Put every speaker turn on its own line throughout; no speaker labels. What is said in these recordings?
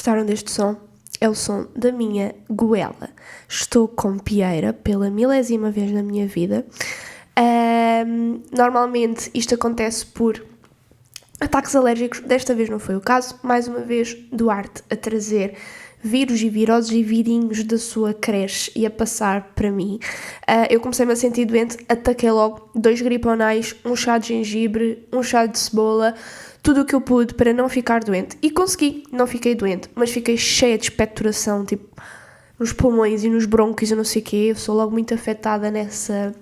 gostaram deste som? É o som da minha goela. Estou com pieira pela 1000ª vez na minha vida. Normalmente isto acontece por ataques alérgicos. Desta vez não foi o caso. Mais uma vez, Duarte a trazer vírus e viroses e virinhos da sua creche e a passar para mim. Eu comecei-me a sentir doente, ataquei logo 2 griponais, um chá de gengibre, um chá de cebola, tudo o que eu pude para não ficar doente. E consegui, não fiquei doente, mas fiquei cheia de expectoração, tipo, nos pulmões e nos brônquios e não sei o quê. Eu sou logo muito afetada nessa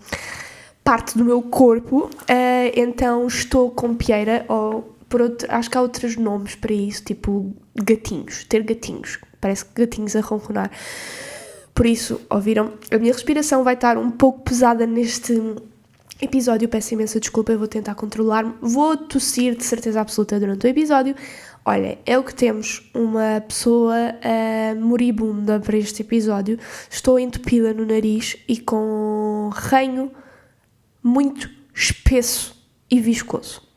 parte do meu corpo, então estou com pieira, ou acho que há outros nomes para isso, tipo gatinhos, ter gatinhos. Parece que gatinhos a ronronar. Por isso, ouviram? A minha respiração vai estar um pouco pesada neste episódio. Peço imensa desculpa, eu vou tentar controlar-me. Vou tossir de certeza absoluta durante o episódio. Olha, é o que temos, uma pessoa moribunda para este episódio. Estou entupida no nariz e com ranho muito espesso e viscoso.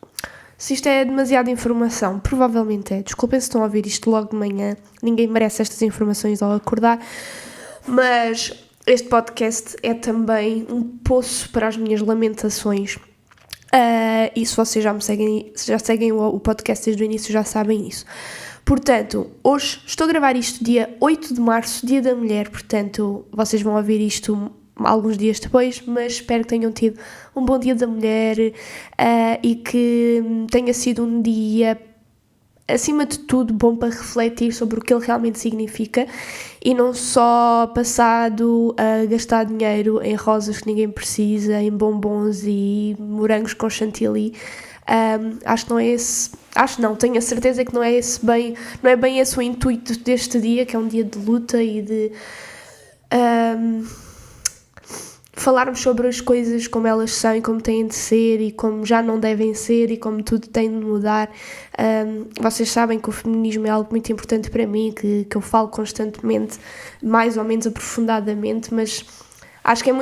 Se isto é demasiada informação, provavelmente é. Desculpem se estão a ouvir isto logo de manhã. Ninguém merece estas informações ao acordar. Mas este podcast é também um poço para as minhas lamentações. E se vocês já seguem o podcast desde o início, já sabem isso. Portanto, hoje estou a gravar isto dia 8 de março, Dia da Mulher. Portanto, vocês vão ouvir isto alguns dias depois, mas espero que tenham tido um bom Dia da Mulher e que tenha sido um dia, acima de tudo, bom para refletir sobre o que ele realmente significa e não só passado a gastar dinheiro em rosas que ninguém precisa, em bombons e morangos com chantilly. Tenho a certeza que não é bem esse o intuito deste dia, que é um dia de luta e de falarmos sobre as coisas como elas são e como têm de ser e como já não devem ser e como tudo tem de mudar. Vocês sabem que o feminismo é algo muito importante para mim, que eu falo constantemente, mais ou menos aprofundadamente, mas acho que é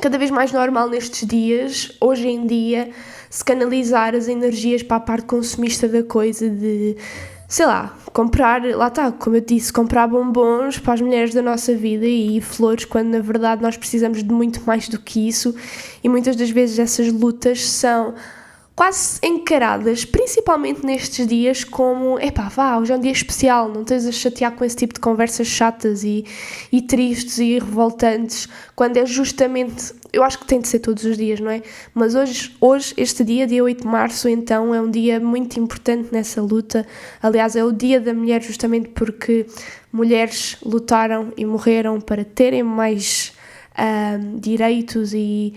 cada vez mais normal nestes dias, hoje em dia, se canalizar as energias para a parte consumista da coisa, de, sei lá, como eu disse, comprar bombons para as mulheres da nossa vida e flores, quando na verdade nós precisamos de muito mais do que isso, e muitas das vezes essas lutas são quase encaradas, principalmente nestes dias, como, hoje é um dia especial, não tens a chatear com esse tipo de conversas chatas e tristes e revoltantes, quando é justamente, eu acho que tem de ser todos os dias, não é? Mas hoje este dia 8 de março, então, é um dia muito importante nessa luta. Aliás, é o Dia da Mulher justamente porque mulheres lutaram e morreram para terem mais direitos e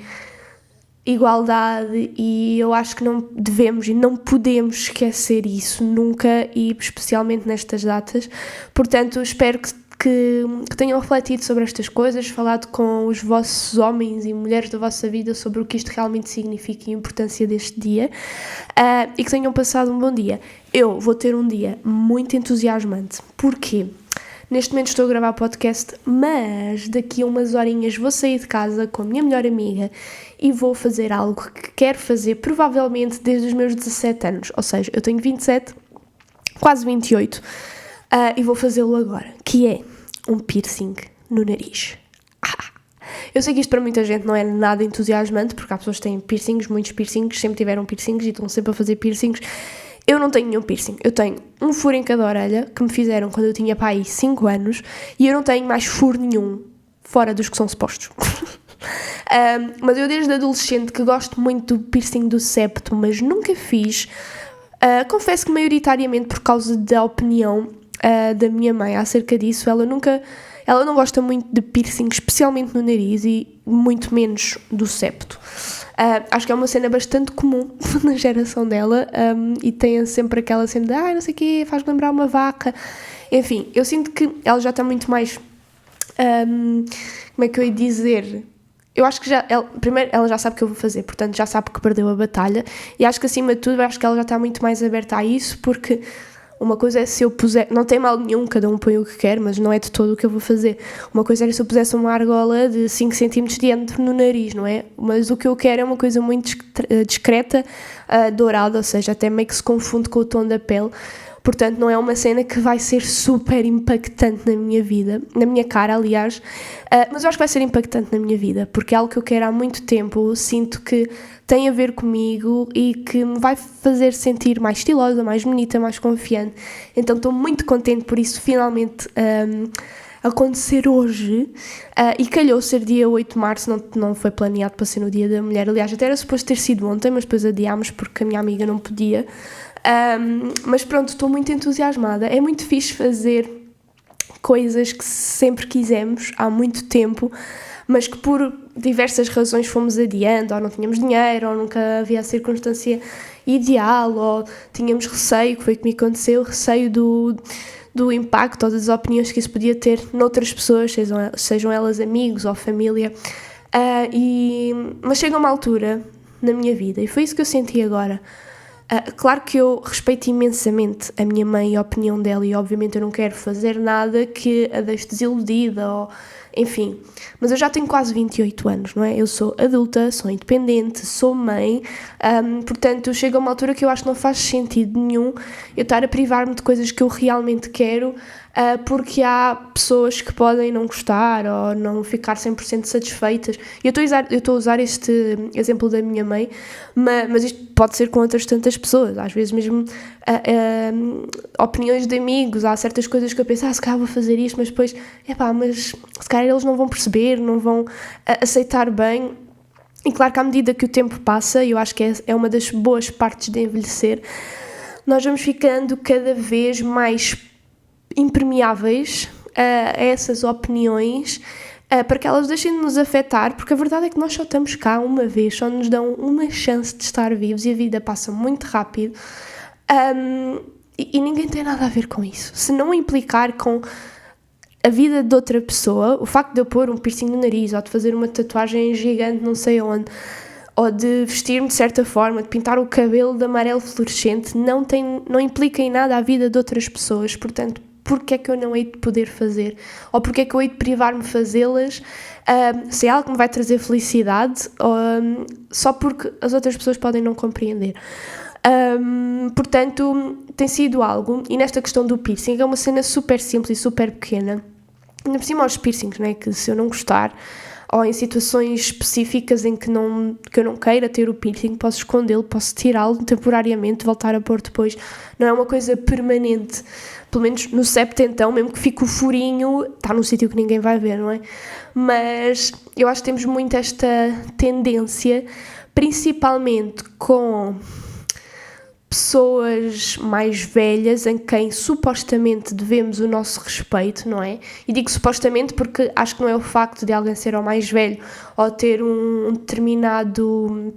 igualdade, e eu acho que não devemos e não podemos esquecer isso nunca, e especialmente nestas datas. Portanto, espero que tenham refletido sobre estas coisas, falado com os vossos homens e mulheres da vossa vida sobre o que isto realmente significa e a importância deste dia, e que tenham passado um bom dia. Eu vou ter um dia muito entusiasmante. Porquê? Neste momento estou a gravar podcast, mas daqui a umas horinhas vou sair de casa com a minha melhor amiga e vou fazer algo que quero fazer provavelmente desde os meus 17 anos. Ou seja, eu tenho 27, quase 28, e vou fazê-lo agora, que é um piercing no nariz. Eu sei que isto para muita gente não é nada entusiasmante, porque há pessoas que têm piercings, muitos piercings, sempre tiveram piercings e estão sempre a fazer piercings. Eu não tenho nenhum piercing, eu tenho um furo em cada orelha, que me fizeram quando eu tinha para aí 5 anos, e eu não tenho mais furo nenhum, fora dos que são supostos. Mas eu desde adolescente que gosto muito do piercing do septo, mas nunca fiz. Confesso que maioritariamente por causa da opinião da minha mãe acerca disso. Ela não gosta muito de piercing, especialmente no nariz, e muito menos do septo. Acho que é uma cena bastante comum na geração dela, e tem sempre aquela cena de não sei o quê, faz lembrar uma vaca. Enfim, eu sinto que ela já está muito mais, como é que eu ia dizer? Eu acho que primeiro ela já sabe o que eu vou fazer, portanto já sabe que perdeu a batalha, e acho que acima de tudo acho que ela já está muito mais aberta a isso, porque uma coisa é se eu puser, não tem mal nenhum, cada um põe o que quer, mas não é de todo o que eu vou fazer. Uma coisa era se eu pusesse uma argola de 5 cm de diâmetro no nariz, não é? Mas o que eu quero é uma coisa muito discreta, dourada, ou seja, até meio que se confunde com o tom da pele. Portanto, não é uma cena que vai ser super impactante na minha vida, na minha cara, aliás, mas eu acho que vai ser impactante na minha vida, porque é algo que eu quero há muito tempo, sinto que tem a ver comigo e que me vai fazer sentir mais estilosa, mais bonita, mais confiante. Então estou muito contente por isso finalmente acontecer hoje, e calhou ser dia 8 de março, não foi planeado para ser no Dia da Mulher, aliás até era suposto ter sido ontem, mas depois adiámos porque a minha amiga não podia. Mas pronto, estou muito entusiasmada, é muito fixe fazer coisas que sempre quisemos há muito tempo, mas que por diversas razões fomos adiando, ou não tínhamos dinheiro, ou nunca havia a circunstância ideal, ou tínhamos receio, que foi o que me aconteceu, receio do impacto ou das opiniões que isso podia ter noutras pessoas, sejam elas amigos ou família, mas chega uma altura na minha vida, e foi isso que eu senti agora. Claro que eu respeito imensamente a minha mãe e a opinião dela, e obviamente eu não quero fazer nada que a deixe desiludida, ou enfim, mas eu já tenho quase 28 anos, não é? Eu sou adulta, sou independente, sou mãe, portanto chega a uma altura que eu acho que não faz sentido nenhum eu estar a privar-me de coisas que eu realmente quero, porque há pessoas que podem não gostar ou não ficar 100% satisfeitas. Eu estou a usar este exemplo da minha mãe, mas isto pode ser com outras tantas pessoas, às vezes mesmo opiniões de amigos, há certas coisas que eu penso, se calhar vou fazer isto, mas depois, mas se calhar eles não vão perceber, não vão aceitar bem. E claro que à medida que o tempo passa, eu acho que é uma das boas partes de envelhecer, nós vamos ficando cada vez mais impermeáveis a essas opiniões, para que elas deixem de nos afetar, porque a verdade é que nós só estamos cá uma vez, só nos dão uma chance de estar vivos e a vida passa muito rápido, e ninguém tem nada a ver com isso. Se não implicar com a vida de outra pessoa, o facto de eu pôr um piercing no nariz, ou de fazer uma tatuagem gigante não sei onde, ou de vestir-me de certa forma, de pintar o cabelo de amarelo fluorescente, não implica em nada a vida de outras pessoas. Portanto, porque é que eu não hei de poder fazer? Ou porque é que eu hei de privar-me de fazê-las, se é algo que me vai trazer felicidade, só porque as outras pessoas podem não compreender? Portanto, tem sido algo, e nesta questão do piercing, é uma cena super simples e super pequena. Ainda por cima aos piercings, não é? Que se eu não gostar, ou em situações específicas em que eu não queira ter o piercing, posso escondê-lo, posso tirá-lo temporariamente, voltar a pôr depois. Não é uma coisa permanente. Pelo menos no septo, então, mesmo que fique o furinho, está num sítio que ninguém vai ver, não é? Mas eu acho que temos muito esta tendência, principalmente com pessoas mais velhas, em quem supostamente devemos o nosso respeito, não é? E digo supostamente porque acho que não é o facto de alguém ser ou mais velho ou ter um determinado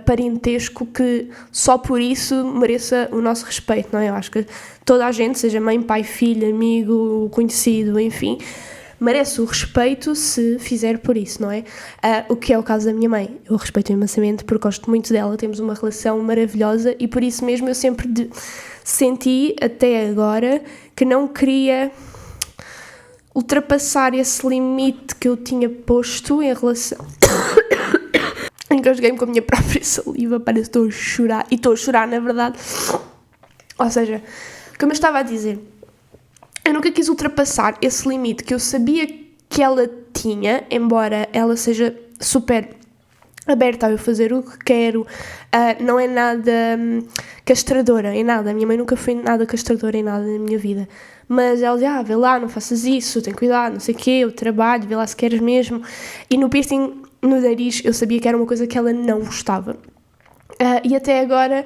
parentesco que só por isso mereça o nosso respeito, não é? Eu acho que toda a gente, seja mãe, pai, filho, amigo, conhecido, enfim, merece o respeito se fizer por isso, não é? O que é o caso da minha mãe. Eu respeito imensamente porque gosto muito dela, temos uma relação maravilhosa e por isso mesmo eu sempre senti até agora que não queria ultrapassar esse limite que eu tinha posto em relação... Engasguei-me com a minha própria saliva, parece que estou a chorar, e estou a chorar na verdade. Ou seja, como eu estava a dizer, eu nunca quis ultrapassar esse limite que eu sabia que ela tinha, embora ela seja super aberta a eu fazer o que quero, não é nada castradora em nada. A minha mãe nunca foi nada castradora em nada na minha vida, mas ela dizia, vê lá, não faças isso, tem cuidado, não sei o quê, eu trabalho, vê lá se queres mesmo. E no piercing no nariz eu sabia que era uma coisa que ela não gostava, e até agora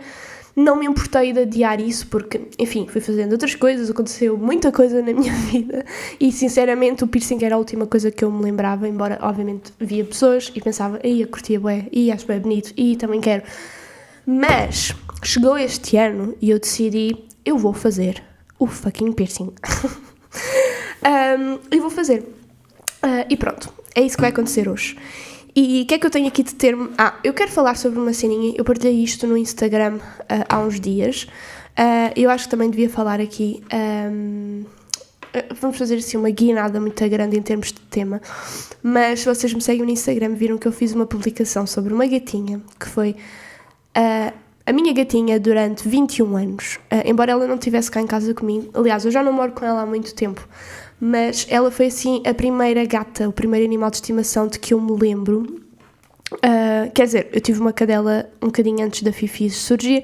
não me importei de adiar isso, porque, enfim, fui fazendo outras coisas, aconteceu muita coisa na minha vida e, sinceramente, o piercing era a última coisa que eu me lembrava, embora, obviamente, via pessoas e pensava, eu curtia bué, acho bem bonito, também quero. Mas chegou este ano e eu decidi, eu vou fazer o fucking piercing. E vou fazer. E pronto, é isso que vai acontecer hoje. E o que é que eu tenho aqui de termo? Eu quero falar sobre uma ceninha, eu partilhei isto no Instagram há uns dias, eu acho que também devia falar aqui, vamos fazer assim uma guinada muito grande em termos de tema, mas se vocês me seguem no Instagram viram que eu fiz uma publicação sobre uma gatinha, que foi a minha gatinha durante 21 anos, embora ela não estivesse cá em casa comigo, aliás, eu já não moro com ela há muito tempo, mas ela foi assim a primeira gata, o primeiro animal de estimação de que eu me lembro. Quer dizer, eu tive uma cadela um bocadinho antes da Fifi surgir,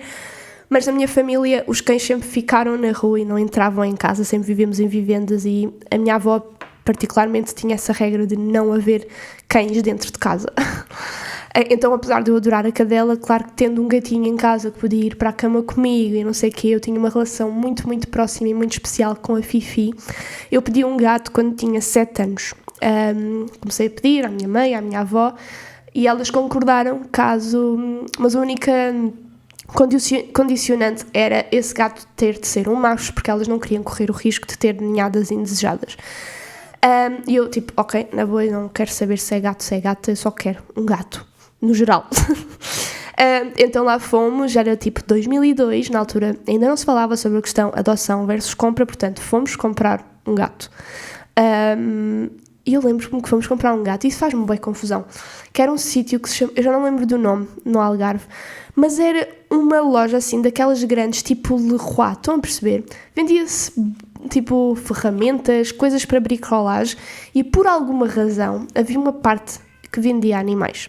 mas na minha família os cães sempre ficaram na rua e não entravam em casa, sempre vivemos em vivendas e a minha avó particularmente tinha essa regra de não haver cães dentro de casa. Então, apesar de eu adorar a cadela, claro que tendo um gatinho em casa que podia ir para a cama comigo e não sei o quê, eu tinha uma relação muito, muito próxima e muito especial com a Fifi. Eu pedi um gato quando tinha 7 anos. Comecei a pedir à minha mãe, à minha avó, e elas concordaram mas a única condicionante era esse gato ter de ser um macho, porque elas não queriam correr o risco de ter ninhadas indesejadas. E eu tipo, ok, na boa, eu não quero saber se é gato, se é gata, eu só quero um gato, no geral. Então lá fomos, já era tipo 2002, na altura ainda não se falava sobre a questão adoção versus compra, portanto fomos comprar um gato. E eu lembro-me que fomos comprar um gato, e isso faz-me bem confusão, que era um sítio que se chama, eu já não lembro do nome, no Algarve, mas era uma loja assim, daquelas grandes, tipo Leroy, estão a perceber? Vendia-se tipo ferramentas, coisas para bricolagem, e por alguma razão havia uma parte que vendia animais.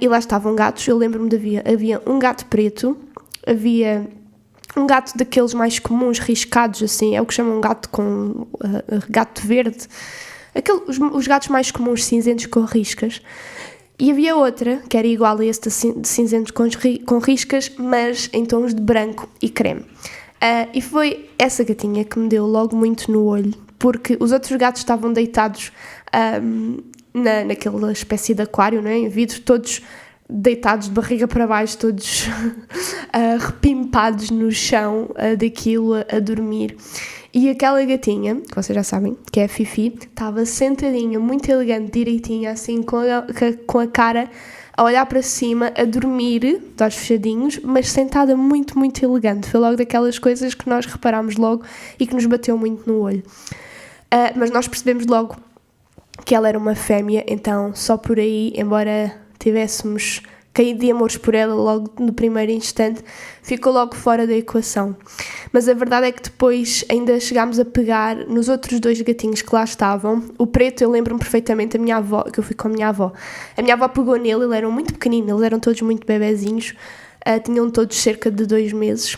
E lá estavam gatos, eu lembro-me de havia um gato preto, havia um gato daqueles mais comuns, riscados assim, é o que chamam gato com gato verde, os gatos mais comuns cinzentos com riscas. E havia outra, que era igual a este de cinzento com riscas, mas em tons de branco e creme. E foi essa gatinha que me deu logo muito no olho, porque os outros gatos estavam deitados naquela espécie de aquário, não é? Em vidro, todos deitados de barriga para baixo, todos repimpados no chão daquilo, a dormir. E aquela gatinha, que vocês já sabem, que é a Fifi, estava sentadinha, muito elegante, direitinha, assim, com a cara a olhar para cima, a dormir, de olhos fechadinhos, mas sentada muito, muito elegante. Foi logo daquelas coisas que nós reparámos logo e que nos bateu muito no olho. Mas nós percebemos logo que ela era uma fêmea, então só por aí, embora tivéssemos caído de amores por ela logo no primeiro instante, ficou logo fora da equação. Mas a verdade é que depois ainda chegámos a pegar nos outros 2 gatinhos que lá estavam. O preto, eu lembro-me perfeitamente, a minha avó, que eu fui com a minha avó. A minha avó pegou nele, ele era muito pequenino, eles eram todos muito bebezinhos, tinham todos cerca de 2 meses.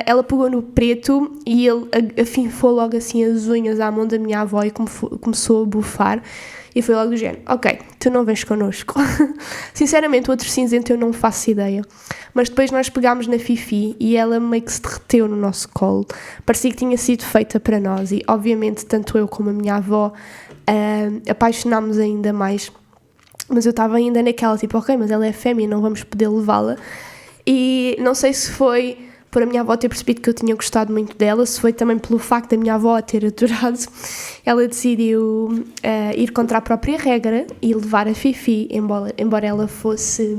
Ela pegou no preto e ele afinfou logo assim as unhas à mão da minha avó e começou a bufar. E foi logo do género, ok, tu não vens connosco. Sinceramente, o outro cinzento eu não faço ideia. Mas depois nós pegámos na Fifi e ela meio que se derreteu no nosso colo. Parecia que tinha sido feita para nós e, obviamente, tanto eu como a minha avó apaixonámos ainda mais. Mas eu estava ainda naquela, tipo, ok, mas ela é fêmea, não vamos poder levá-la. E não sei se foi por a minha avó ter percebido que eu tinha gostado muito dela, se foi também pelo facto da minha avó a ter adorado, ela decidiu ir contra a própria regra e levar a Fifi, embora ela fosse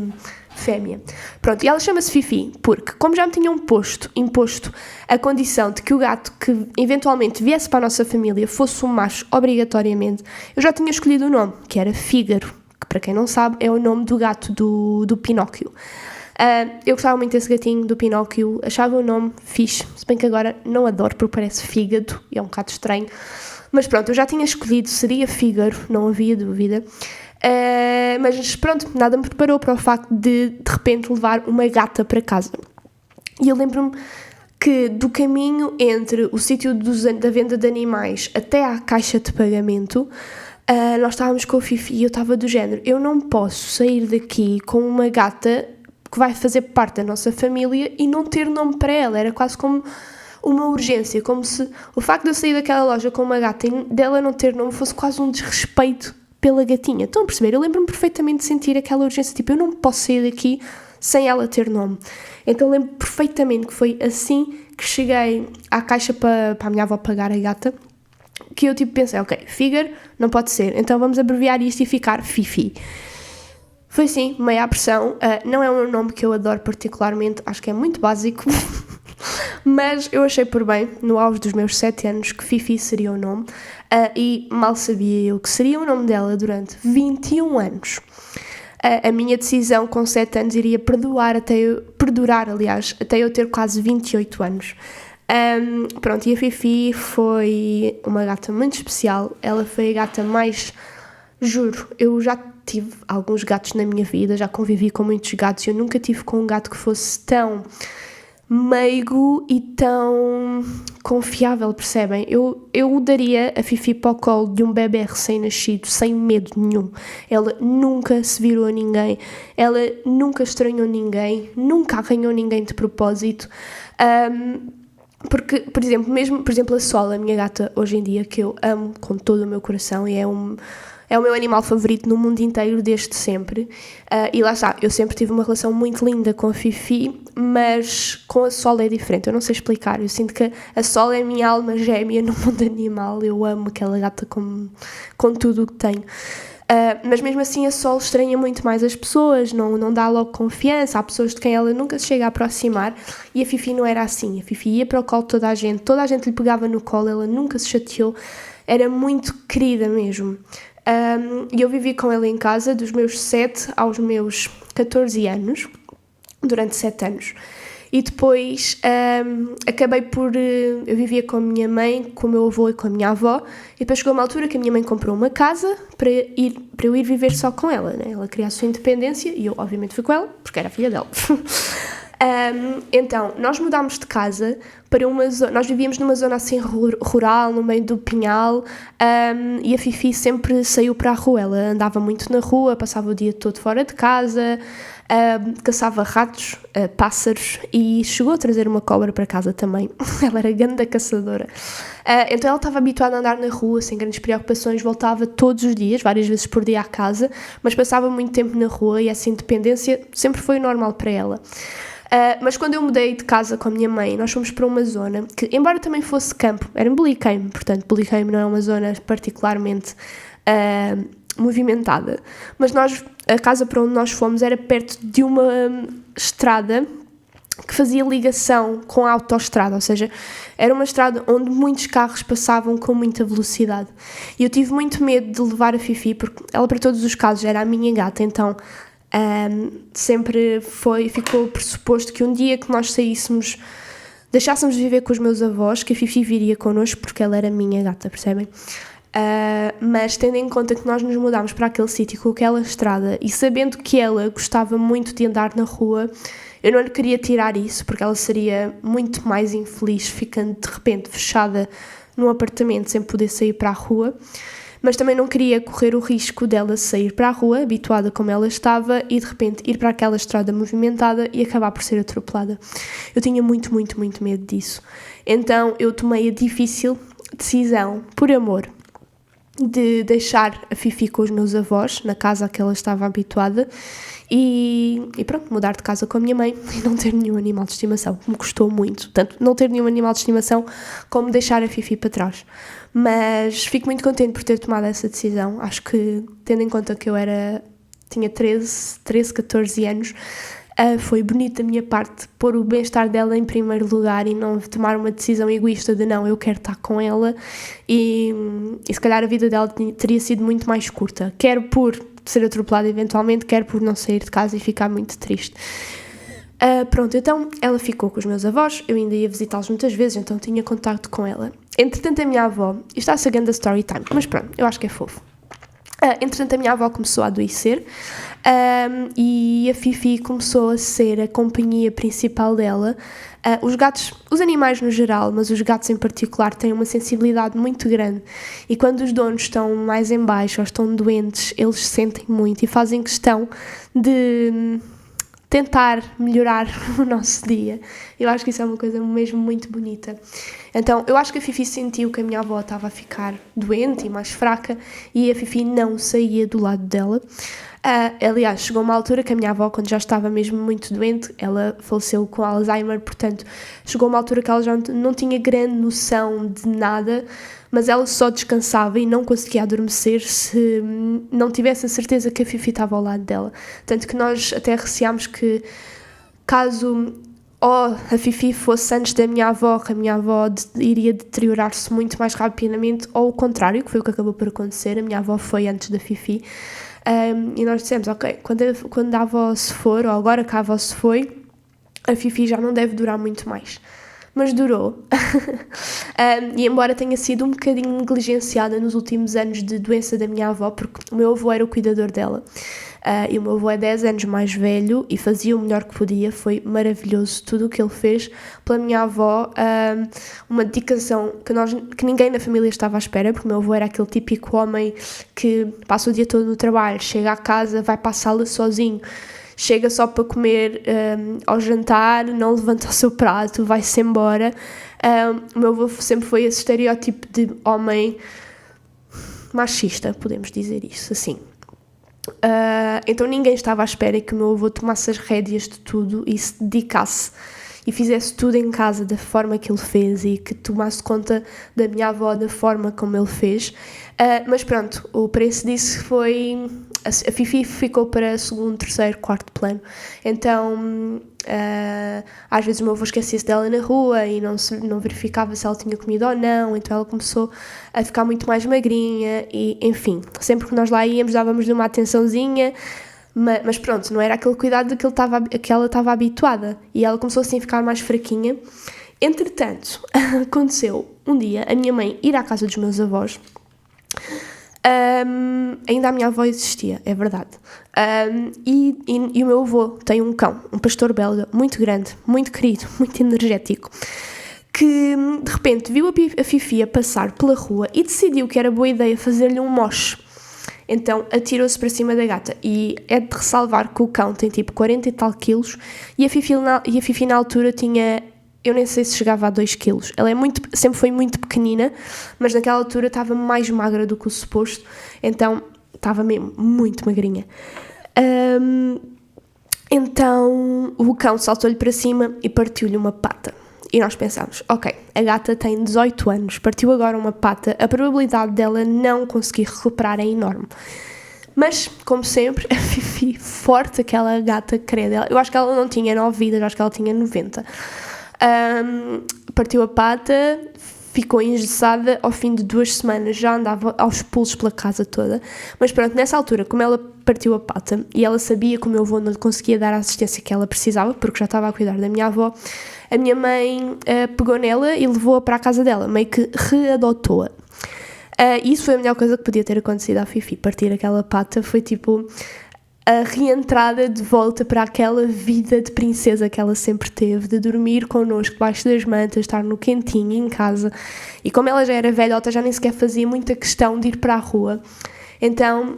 fêmea. Pronto, e ela chama-se Fifi porque, como já me tinham imposto a condição de que o gato que eventualmente viesse para a nossa família fosse um macho obrigatoriamente, eu já tinha escolhido o nome, que era Fígaro, que para quem não sabe é o nome do gato do Pinóquio. Eu gostava muito desse gatinho do Pinóquio, achava o nome fixe, se bem que agora não adoro porque parece fígado e é um bocado estranho, mas pronto, eu já tinha escolhido, seria Fígaro, não havia dúvida, mas pronto, nada me preparou para o facto de repente levar uma gata para casa. E eu lembro-me que do caminho entre o sítio da venda de animais até à caixa de pagamento, nós estávamos com o Fifi e eu estava do género, eu não posso sair daqui com uma gata que vai fazer parte da nossa família e não ter nome para ela. Era quase como uma urgência, como se o facto de eu sair daquela loja com uma gata e dela não ter nome fosse quase um desrespeito pela gatinha. Estão a perceber? Eu lembro-me perfeitamente de sentir aquela urgência, tipo, eu não posso sair daqui sem ela ter nome. Então lembro perfeitamente que foi assim que cheguei à caixa para a minha avó pagar a gata, que eu tipo pensei, ok, Fígaro não pode ser, então vamos abreviar isto e ficar Fifi. Foi sim, meio à pressão, não é um nome que eu adoro particularmente, acho que é muito básico, mas eu achei por bem, no auge dos meus 7 anos, que Fifi seria o nome, e mal sabia eu que seria o nome dela durante 21 anos. a minha decisão com 7 anos iria perdurar, aliás, até eu ter quase 28 anos. Pronto, e a Fifi foi uma gata muito especial. Ela foi a gata mais... Juro, eu já tive alguns gatos na minha vida, já convivi com muitos gatos e eu nunca tive com um gato que fosse tão meigo e tão confiável, percebem? Eu daria a Fifi para o colo de um bebê recém-nascido sem medo nenhum. Ela nunca se virou a ninguém, ela nunca estranhou ninguém, nunca arranhou ninguém de propósito. Porque, por exemplo, a Sol, a minha gata hoje em dia, que eu amo com todo o meu coração e é o meu animal favorito no mundo inteiro desde sempre. E lá está, eu sempre tive uma relação muito linda com a Fifi, mas com a Sol é diferente, eu não sei explicar. Eu sinto que a Sol é a minha alma gêmea no mundo animal, eu amo aquela gata com tudo o que tenho. Mas mesmo assim a Sol estranha muito mais as pessoas, não dá logo confiança, há pessoas de quem ela nunca se chega a aproximar, e a Fifi não era assim. A Fifi ia para o colo de toda a gente lhe pegava no colo, ela nunca se chateou, era muito querida mesmo. E eu vivi com ela em casa dos meus 7 aos meus 14 anos, durante 7 anos. E depois acabei por... eu vivia com a minha mãe, com o meu avô e com a minha avó, e depois chegou uma altura que a minha mãe comprou uma casa para eu ir viver só com ela, né? Ela queria a sua independência e eu obviamente fui com ela, porque era a filha dela. Então, nós mudámos de casa para uma zona... Nós vivíamos numa zona assim rural, no meio do pinhal, e a Fifi sempre saiu para a rua. Ela andava muito na rua, passava o dia todo fora de casa, caçava ratos, pássaros, e chegou a trazer uma cobra para casa também. Ela era grande caçadora. Então ela estava habituada a andar na rua sem grandes preocupações, voltava todos os dias, várias vezes por dia à casa, mas passava muito tempo na rua e essa independência sempre foi normal para ela. Mas quando eu mudei de casa com a minha mãe, nós fomos para uma zona que, embora também fosse campo, era em Belicame, portanto Belicame não é uma zona particularmente movimentada, mas a casa para onde nós fomos era perto de uma estrada que fazia ligação com a autoestrada, ou seja, era uma estrada onde muitos carros passavam com muita velocidade. E eu tive muito medo de levar a Fifi, porque ela para todos os casos era a minha gata, então sempre ficou pressuposto que um dia que nós deixássemos de viver com os meus avós, que a Fifi viria connosco, porque ela era a minha gata, percebem? Mas tendo em conta que nós nos mudámos para aquele sítio com aquela estrada e sabendo que ela gostava muito de andar na rua, eu não lhe queria tirar isso, porque ela seria muito mais infeliz ficando de repente fechada num apartamento sem poder sair para a rua. Mas também não queria correr o risco dela sair para a rua, habituada como ela estava, e de repente ir para aquela estrada movimentada e acabar por ser atropelada. Eu tinha muito, muito, muito medo disso. Então eu tomei a difícil decisão, por amor, de deixar a Fifi com os meus avós, na casa a que ela estava habituada, e pronto, mudar de casa com a minha mãe e não ter nenhum animal de estimação. Me custou muito, tanto não ter nenhum animal de estimação como deixar a Fifi para trás. Mas fico muito contente por ter tomado essa decisão. Acho que, tendo em conta que eu tinha 13, 14 anos, foi bonito da minha parte pôr o bem-estar dela em primeiro lugar e não tomar uma decisão egoísta de não, eu quero estar com ela, e se calhar a vida dela teria sido muito mais curta, quer por ser atropelada eventualmente, quer por não sair de casa e ficar muito triste. Pronto, então ela ficou com os meus avós, eu ainda ia visitá-los muitas vezes, então tinha contacto com ela. Entretanto a minha avó, isto está a ser grande story time, mas pronto, eu acho que é fofo. Entretanto a minha avó começou a adoecer, e a Fifi começou a ser a companhia principal dela. Os gatos, os animais no geral, mas os gatos em particular, têm uma sensibilidade muito grande, e quando os donos estão mais em baixo ou estão doentes, eles sentem muito e fazem questão de tentar melhorar o nosso dia. Eu acho que isso é uma coisa mesmo muito bonita. Então, eu acho que a Fifi sentiu que a minha avó estava a ficar doente e mais fraca, e a Fifi não saía do lado dela. Aliás, chegou uma altura que a minha avó, quando já estava mesmo muito doente, ela faleceu com Alzheimer, portanto, chegou uma altura que ela já não tinha grande noção de nada, mas ela só descansava e não conseguia adormecer se não tivesse a certeza que a Fifi estava ao lado dela. Tanto que nós até receámos que, caso ou a Fifi fosse antes da minha avó, que a minha avó iria deteriorar-se muito mais rapidamente, ou o contrário, que foi o que acabou por acontecer, a minha avó foi antes da Fifi. E nós dissemos, ok, quando a avó se for, ou agora que a avó se foi, a Fifi já não deve durar muito mais. Mas durou. E embora tenha sido um bocadinho negligenciada nos últimos anos de doença da minha avó, porque o meu avô era o cuidador dela, e o meu avô é 10 anos mais velho e fazia o melhor que podia, foi maravilhoso tudo o que ele fez pela minha avó, uma dedicação que ninguém na família estava à espera, porque o meu avô era aquele típico homem que passa o dia todo no trabalho, chega à casa, vai para a sala sozinho, chega só para comer ao jantar, não levanta o seu prato, vai-se embora. O meu avô sempre foi esse estereótipo de homem machista, podemos dizer isso assim. Então ninguém estava à espera que o meu avô tomasse as rédeas de tudo e se dedicasse e fizesse tudo em casa da forma que ele fez e que tomasse conta da minha avó da forma como ele fez. Mas pronto, o preço disso foi... A Fifi ficou para segundo, terceiro, quarto plano. Então, às vezes o meu avô esquecia-se dela na rua e não verificava se ela tinha comido ou não. Então ela começou a ficar muito mais magrinha e, enfim, sempre que nós lá íamos dávamos-lhe uma atençãozinha. Mas pronto, não era aquele cuidado que ela estava habituada. E ela começou assim a ficar mais fraquinha. Entretanto, aconteceu um dia a minha mãe ir à casa dos meus avós. Ainda a minha avó existia, é verdade. E o meu avô tem um cão, um pastor belga, muito grande, muito querido, muito energético, que de repente viu a Fifi a passar pela rua e decidiu que era boa ideia fazer-lhe um moche. Então atirou-se para cima da gata. E é de ressalvar que o cão tem tipo 40 e tal quilos e a Fifi na altura tinha... Eu nem sei se chegava a 2 quilos. Ela sempre foi muito pequenina, mas naquela altura estava mais magra do que o suposto, então estava mesmo muito magrinha. Então o cão saltou-lhe para cima e partiu-lhe uma pata. E nós pensámos, ok, a gata tem 18 anos, partiu agora uma pata, a probabilidade dela não conseguir recuperar é enorme. Mas, como sempre, a Fifi, forte, aquela gata querida, eu acho que ela não tinha 9 vidas, acho que ela tinha 90. Partiu a pata, ficou engessada, ao fim de 2 semanas já andava aos pulos pela casa toda, mas pronto, nessa altura, como ela partiu a pata e ela sabia que o meu avô não lhe conseguia dar a assistência que ela precisava, porque já estava a cuidar da minha avó, a minha mãe pegou nela e levou-a para a casa dela, meio que readotou-a. Isso foi a melhor coisa que podia ter acontecido à Fifi. Partir aquela pata foi tipo a reentrada de volta para aquela vida de princesa que ela sempre teve, de dormir connosco debaixo das mantas, estar no quentinho em casa. E como ela já era velhota, já nem sequer fazia muita questão de ir para a rua. Então,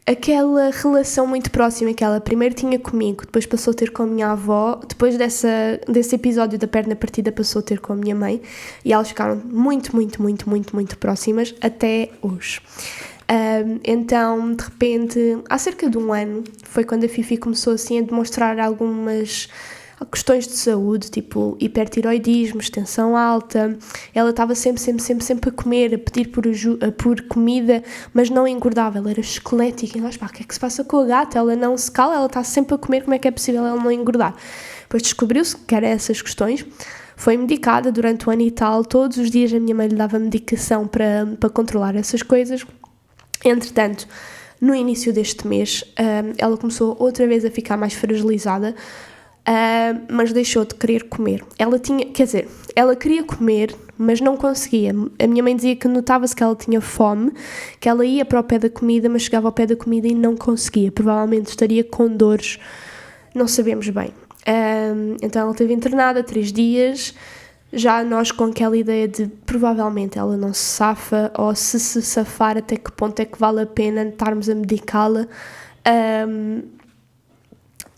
aquela relação muito próxima que ela primeiro tinha comigo, depois passou a ter com a minha avó, depois desse episódio da perna partida passou a ter com a minha mãe, e elas ficaram muito, muito, muito, muito, muito próximas até hoje. Então, de repente, há cerca de 1 ano, foi quando a Fifi começou assim a demonstrar algumas questões de saúde, tipo hipertiroidismo, tensão alta. Ela estava sempre a comer, a pedir por comida, mas não engordava, ela era esquelética. E nós, o que é que se passa com a gata? Ela não se cala, ela está sempre a comer, como é que é possível ela não engordar? Depois descobriu-se que eram essas questões. Foi medicada durante 1 ano e tal, todos os dias a minha mãe lhe dava medicação para controlar essas coisas. Entretanto, no início deste mês, ela começou outra vez a ficar mais fragilizada, mas deixou de querer comer. Ela queria comer, mas não conseguia. A minha mãe dizia que notava-se que ela tinha fome, que ela ia para o pé da comida, mas chegava ao pé da comida e não conseguia. Provavelmente estaria com dores, não sabemos bem. Então ela esteve internada 3 dias, já nós com aquela ideia de provavelmente ela não se safa, ou se safar, até que ponto é que vale a pena estarmos a medicá-la,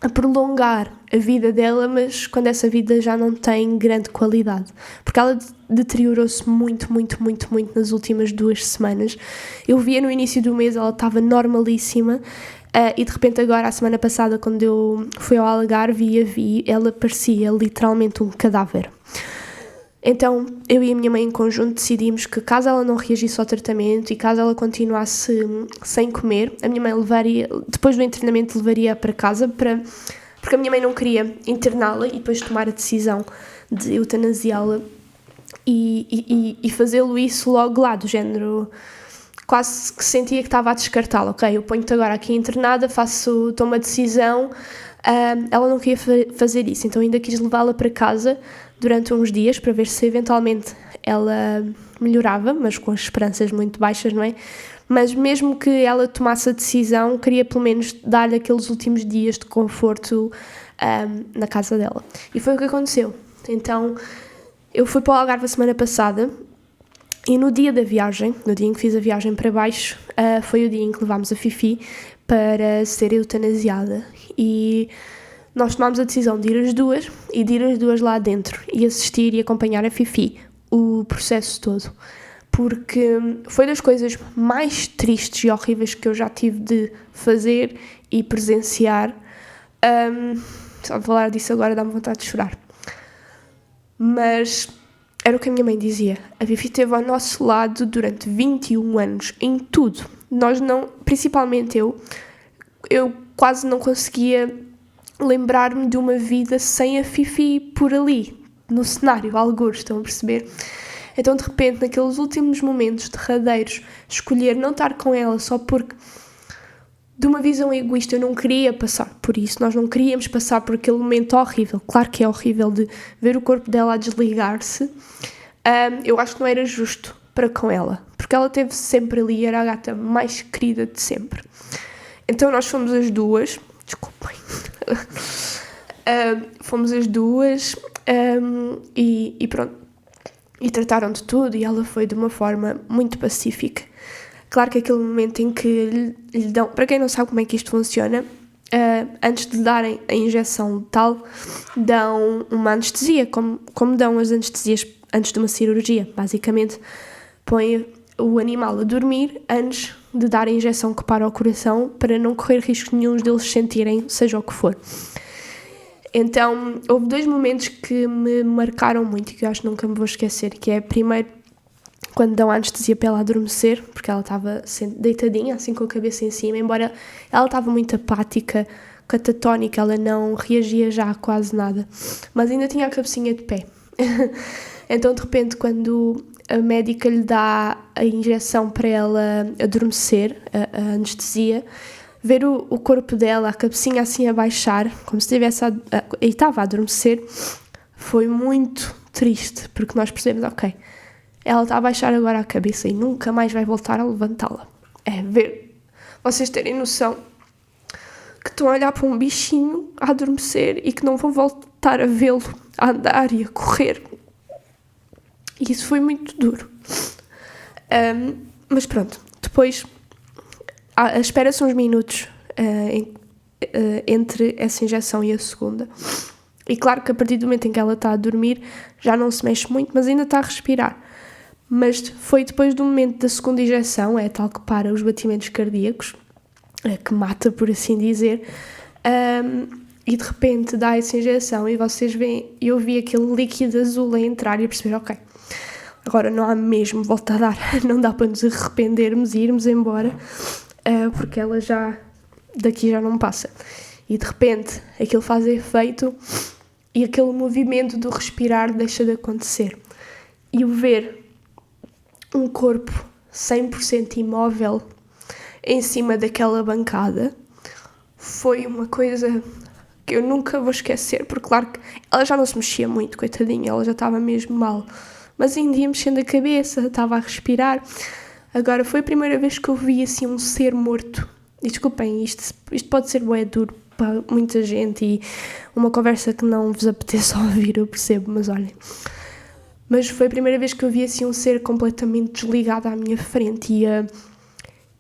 a prolongar a vida dela, mas quando essa vida já não tem grande qualidade, porque ela deteriorou-se muito, muito, muito, muito nas últimas 2 semanas. Eu via no início do mês, ela estava normalíssima, e de repente agora, a semana passada, quando eu fui ao Algarve vi, ela parecia literalmente um cadáver. Então, eu e a minha mãe em conjunto decidimos que caso ela não reagisse ao tratamento e caso ela continuasse sem comer, a minha mãe depois do internamento levaria para casa para porque a minha mãe não queria interná-la e depois tomar a decisão de eutanasiá-la e fazê-lo isso logo lá, do género, quase que sentia que estava a descartá-la. Ok, eu ponho-te agora aqui internada, tomo a decisão. Ela não queria fazer isso, então ainda quis levá-la para casa durante uns dias para ver se eventualmente ela melhorava, mas com as esperanças muito baixas, não é? Mas mesmo que ela tomasse a decisão, queria pelo menos dar-lhe aqueles últimos dias de conforto na casa dela. E foi o que aconteceu. Então, eu fui para o Algarve a semana passada e no dia da viagem, no dia em que fiz a viagem para baixo, foi o dia em que levámos a Fifi para ser eutanasiada. E nós tomámos a decisão de ir as duas lá dentro e assistir e acompanhar a Fifi, o processo todo. Porque foi das coisas mais tristes e horríveis que eu já tive de fazer e presenciar. Só de falar disso agora dá-me vontade de chorar. Mas era o que a minha mãe dizia. A Fifi esteve ao nosso lado durante 21 anos, em tudo. Nós não, principalmente eu quase não conseguia lembrar-me de uma vida sem a Fifi por ali, no cenário, algures, estão a perceber? Então, de repente, naqueles últimos momentos derradeiros, escolher não estar com ela só porque, de uma visão egoísta, eu não queria passar por isso. Nós não queríamos passar por aquele momento horrível. Claro que é horrível de ver o corpo dela a desligar-se. Eu acho que não era justo para com ela, porque ela esteve sempre ali e era a gata mais querida de sempre. Então, nós fomos as duas. Desculpem. Fomos as duas e pronto. E trataram de tudo e ela foi de uma forma muito pacífica. Claro que aquele momento em que lhe dão... Para quem não sabe como é que isto funciona, antes de lhe darem a injeção tal, dão uma anestesia, como dão as anestesias antes de uma cirurgia. Basicamente, põem o animal a dormir antes de dar a injeção que para o coração, para não correr risco nenhum deles sentirem, seja o que for. Então, houve 2 momentos que me marcaram muito e que eu acho que nunca me vou esquecer, que é, primeiro, quando dão a anestesia para ela adormecer, porque ela estava deitadinha, assim com a cabeça em cima, embora ela estava muito apática, catatónica, ela não reagia já a quase nada, mas ainda tinha a cabecinha de pé. Então, de repente, quando a médica lhe dá a injeção para ela adormecer, a anestesia, ver o corpo dela, a cabecinha assim a baixar, como se estivesse e estava a adormecer, foi muito triste, porque nós percebemos, ok, ela está a baixar agora a cabeça e nunca mais vai voltar a levantá-la. É ver, vocês terem noção que estão a olhar para um bichinho a adormecer e que não vão voltar a vê-lo a andar e a correr. E isso foi muito duro. Mas pronto, depois... espera-se uns minutos entre essa injeção e a segunda. E claro que a partir do momento em que ela está a dormir, já não se mexe muito, mas ainda está a respirar. Mas foi depois do momento da segunda injeção, é tal que para os batimentos cardíacos, que mata, por assim dizer, e de repente dá essa injeção e vocês veem, eu vi aquele líquido azul a entrar e a perceber, ok, agora não há mesmo volta a dar, não dá para nos arrependermos e irmos embora, porque ela daqui já não passa. E de repente aquilo faz efeito e aquele movimento do respirar deixa de acontecer. E o ver um corpo 100% imóvel em cima daquela bancada foi uma coisa que eu nunca vou esquecer, porque claro que ela já não se mexia muito, coitadinha, ela já estava mesmo mal, mas ainda ia mexendo a cabeça, estava a respirar. Agora, foi a primeira vez que eu vi assim um ser morto. E desculpem, isto pode ser bué duro para muita gente e uma conversa que não vos apeteça ouvir, eu percebo, mas olhem. Mas foi a primeira vez que eu vi assim um ser completamente desligado à minha frente e a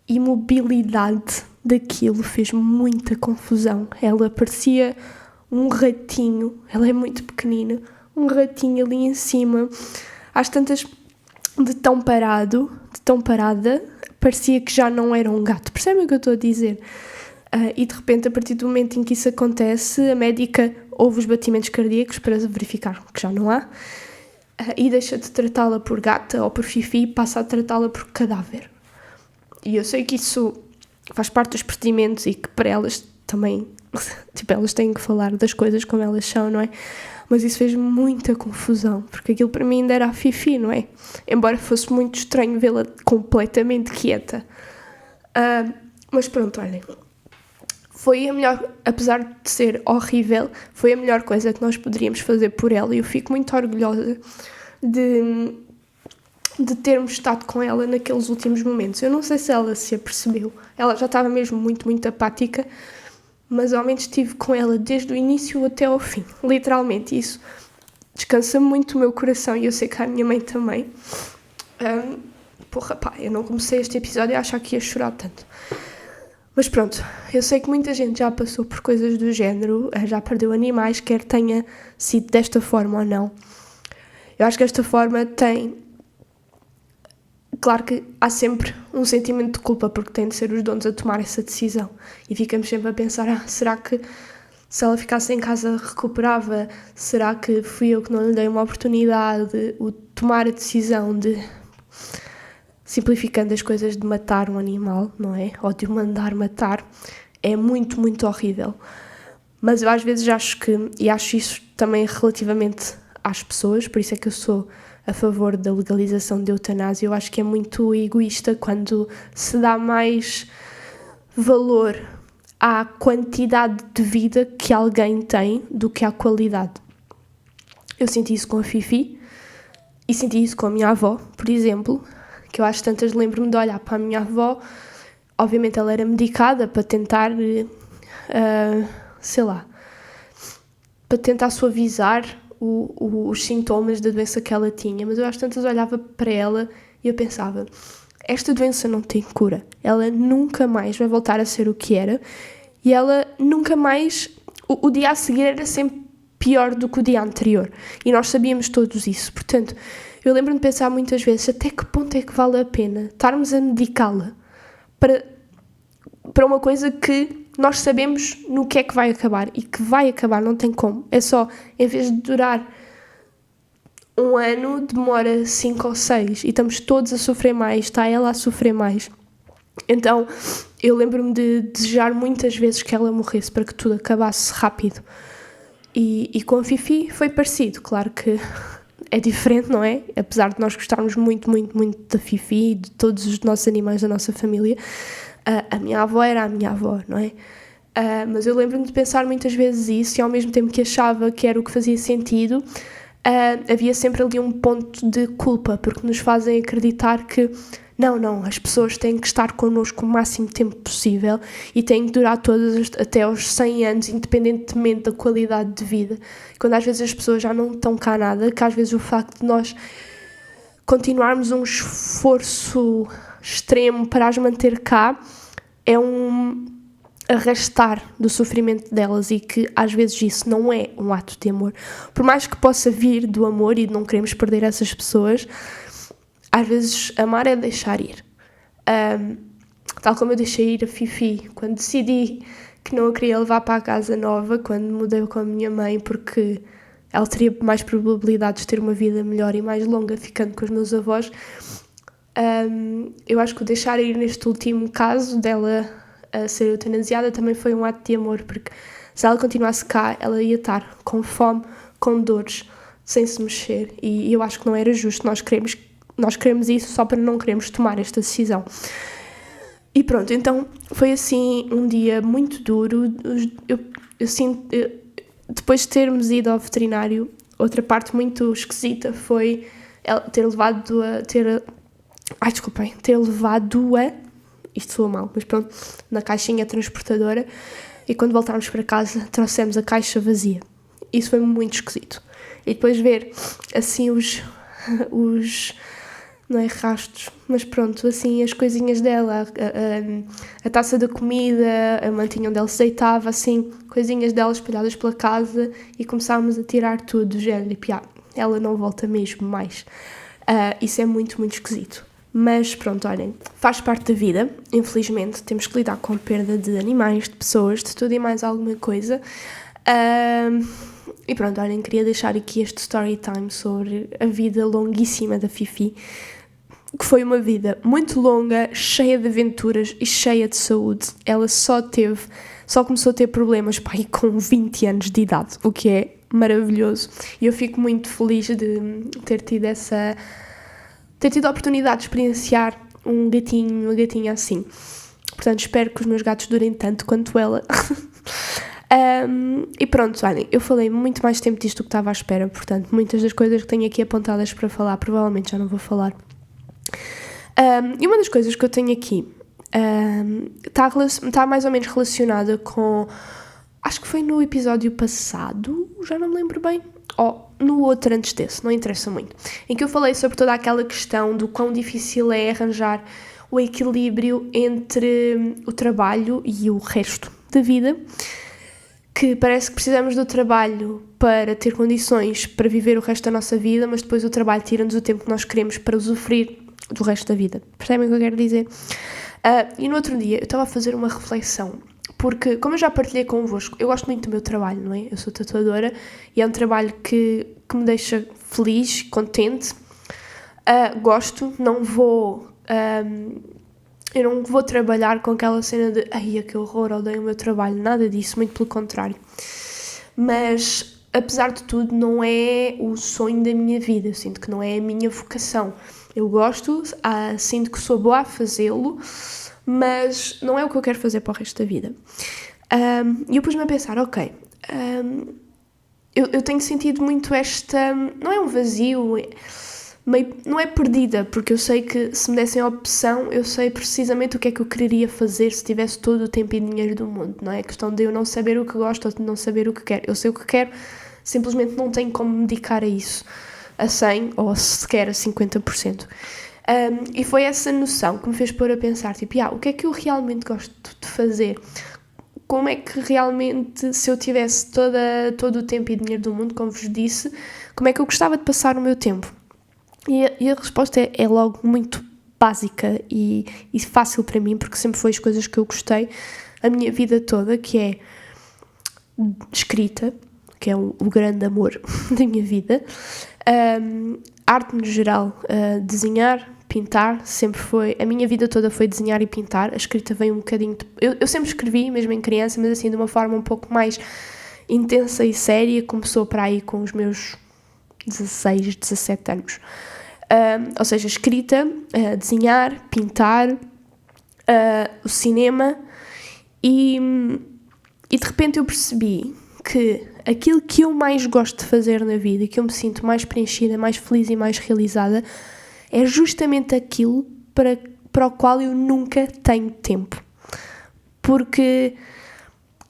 imobilidade daquilo fez muita confusão. Ela parecia um ratinho, ela é muito pequenina, um ratinho ali em cima, às tantas, de tão parada, parecia que já não era um gato. Percebem o que eu estou a dizer? E de repente, a partir do momento em que isso acontece, a médica ouve os batimentos cardíacos para verificar que já não há, e deixa de tratá-la por gata ou por Fifi e passa a tratá-la por cadáver. E eu sei que isso faz parte dos procedimentos e que para elas também Tipo, elas têm que falar das coisas como elas são, não é? Mas isso fez muita confusão, porque aquilo para mim ainda era a Fifi, não é? Embora fosse muito estranho vê-la completamente quieta. Mas pronto, olhem, foi a melhor, apesar de ser horrível, foi a melhor coisa que nós poderíamos fazer por ela, e eu fico muito orgulhosa de termos estado com ela naqueles últimos momentos. Eu não sei se ela se apercebeu, ela já estava mesmo muito, muito apática, mas ao menos estive com ela desde o início até ao fim, literalmente. Isso descansa muito o meu coração, e eu sei que a minha mãe também. Eu não comecei este episódio a achar que ia chorar tanto. Mas pronto, eu sei que muita gente já passou por coisas do género, já perdeu animais, quer tenha sido desta forma ou não. Eu acho que esta forma tem... Claro que há sempre um sentimento de culpa, porque tem de ser os donos a tomar essa decisão. E ficamos sempre a pensar, será que se ela ficasse em casa recuperava? Será que fui eu que não lhe dei uma oportunidade? O tomar a decisão de... Simplificando as coisas, de matar um animal, não é? Ou de o mandar matar, é muito, muito horrível. Mas eu às vezes acho que, e acho isso também relativamente às pessoas, por isso é que eu sou a favor da legalização da eutanásia, eu acho que é muito egoísta quando se dá mais valor à quantidade de vida que alguém tem do que à qualidade. Eu senti isso com a Fifi e senti isso com a minha avó, por exemplo, que eu às tantas lembro-me de olhar para a minha avó. Obviamente ela era medicada para tentar, para tentar suavizar os sintomas da doença que ela tinha, mas eu às tantas olhava para ela e eu pensava, esta doença não tem cura, ela nunca mais vai voltar a ser o que era, e ela nunca mais, o dia a seguir era sempre pior do que o dia anterior, e nós sabíamos todos isso. Portanto, eu lembro-me de pensar muitas vezes, até que ponto é que vale a pena estarmos a medicá-la para uma coisa que nós sabemos no que é que vai acabar, e que vai acabar, não tem como. É só, em vez de durar 1 ano, demora 5 ou 6, e estamos todos a sofrer mais, está ela a sofrer mais. Então, eu lembro-me de desejar muitas vezes que ela morresse para que tudo acabasse rápido. E com a Fifi foi parecido, claro que é diferente, não é? Apesar de nós gostarmos muito, muito, muito da Fifi e de todos os nossos animais da nossa família, a minha avó era a minha avó, não é? Mas eu lembro-me de pensar muitas vezes isso, e ao mesmo tempo que achava que era o que fazia sentido, havia sempre ali um ponto de culpa, porque nos fazem acreditar que não, as pessoas têm que estar connosco o máximo tempo possível e têm que durar todas até aos 100 anos, independentemente da qualidade de vida. Quando às vezes as pessoas já não estão cá nada, que às vezes o facto de nós continuarmos um esforço extremo para as manter cá é um arrastar do sofrimento delas, e que às vezes isso não é um ato de amor. Por mais que possa vir do amor e de não queremos perder essas pessoas, às vezes amar é deixar ir. Tal como eu deixei ir a Fifi quando decidi que não a queria levar para a casa nova, quando mudei com a minha mãe, porque ela teria mais probabilidades de ter uma vida melhor e mais longa ficando com os meus avós. Eu acho que o deixar ir neste último caso dela a ser eutanasiada também foi um ato de amor, porque se ela continuasse cá, ela ia estar com fome, com dores, sem se mexer, e eu acho que não era justo. Nós queremos isso só para não queremos tomar esta decisão. E pronto, então foi assim um dia muito duro. Eu sinto, depois de termos ido ao veterinário, outra parte muito esquisita foi ter levado-a, isto soa mal, mas pronto, na caixinha transportadora, e quando voltámos para casa trouxemos a caixa vazia. Isso foi muito esquisito. E depois ver assim os não é rastros, mas pronto, assim as coisinhas dela, a taça da comida, a mantinha onde ela se deitava, assim, coisinhas dela espalhadas pela casa, e começámos a tirar tudo do género, e ela não volta mesmo mais. Isso é muito, muito esquisito. Mas pronto, olhem, faz parte da vida, infelizmente temos que lidar com a perda de animais, de pessoas, de tudo e mais alguma coisa. E pronto, olhem, queria deixar aqui este story time sobre a vida longuíssima da Fifi. que foi uma vida muito longa, cheia de aventuras e cheia de saúde. Ela só começou a ter problemas, pá, com 20 anos de idade, o que é maravilhoso. E eu fico muito feliz de ter tido a oportunidade de experienciar uma gatinha assim. Portanto, espero que os meus gatos durem tanto quanto ela. E pronto, olhem, eu falei muito mais tempo disto do que estava à espera, portanto, muitas das coisas que tenho aqui apontadas para falar, provavelmente já não vou falar. E uma das coisas que eu tenho aqui está mais ou menos relacionada com... Acho que foi no episódio passado, já não me lembro bem, ou no outro antes desse, não interessa muito, em que eu falei sobre toda aquela questão do quão difícil é arranjar o equilíbrio entre o trabalho e o resto da vida, que parece que precisamos do trabalho para ter condições para viver o resto da nossa vida, mas depois o trabalho tira-nos o tempo que nós queremos para usufruir do resto da vida. Percebem o que eu quero dizer? E no outro dia eu estava a fazer uma reflexão, porque, como eu já partilhei convosco, eu gosto muito do meu trabalho, não é? Eu sou tatuadora e é um trabalho que me deixa feliz, contente. Gosto, eu não vou trabalhar com aquela cena de ai, que horror, odeio o meu trabalho, nada disso, muito pelo contrário. Mas, apesar de tudo, não é o sonho da minha vida, eu sinto que não é a minha vocação. Eu gosto, sinto que sou boa a fazê-lo, mas não é o que eu quero fazer para o resto da vida. E eu pus-me a pensar, ok, eu tenho sentido muito não é um vazio, não é perdida, porque eu sei que se me dessem a opção, eu sei precisamente o que é que eu quereria fazer se tivesse todo o tempo e dinheiro do mundo, não é? A questão de eu não saber o que gosto ou de não saber o que quero. Eu sei o que quero, simplesmente não tenho como me dedicar a isso a 100% ou sequer a 50%. E foi essa noção que me fez pôr a pensar, tipo, o que é que eu realmente gosto de fazer? Como é que realmente, se eu tivesse todo o tempo e dinheiro do mundo, como vos disse, como é que eu gostava de passar o meu tempo? E a resposta é logo muito básica e fácil para mim, porque sempre foi as coisas que eu gostei a minha vida toda, que é escrita, que é o grande amor da minha vida, arte no geral, desenhar, pintar, sempre foi, a minha vida toda foi desenhar e pintar, a escrita veio um bocadinho, eu sempre escrevi, mesmo em criança, mas assim de uma forma um pouco mais intensa e séria, começou para aí com os meus 16, 17 anos. Ou seja, escrita, desenhar, pintar, o cinema e de repente eu percebi que aquilo que eu mais gosto de fazer na vida, que eu me sinto mais preenchida, mais feliz e mais realizada, é justamente aquilo para o qual eu nunca tenho tempo. Porque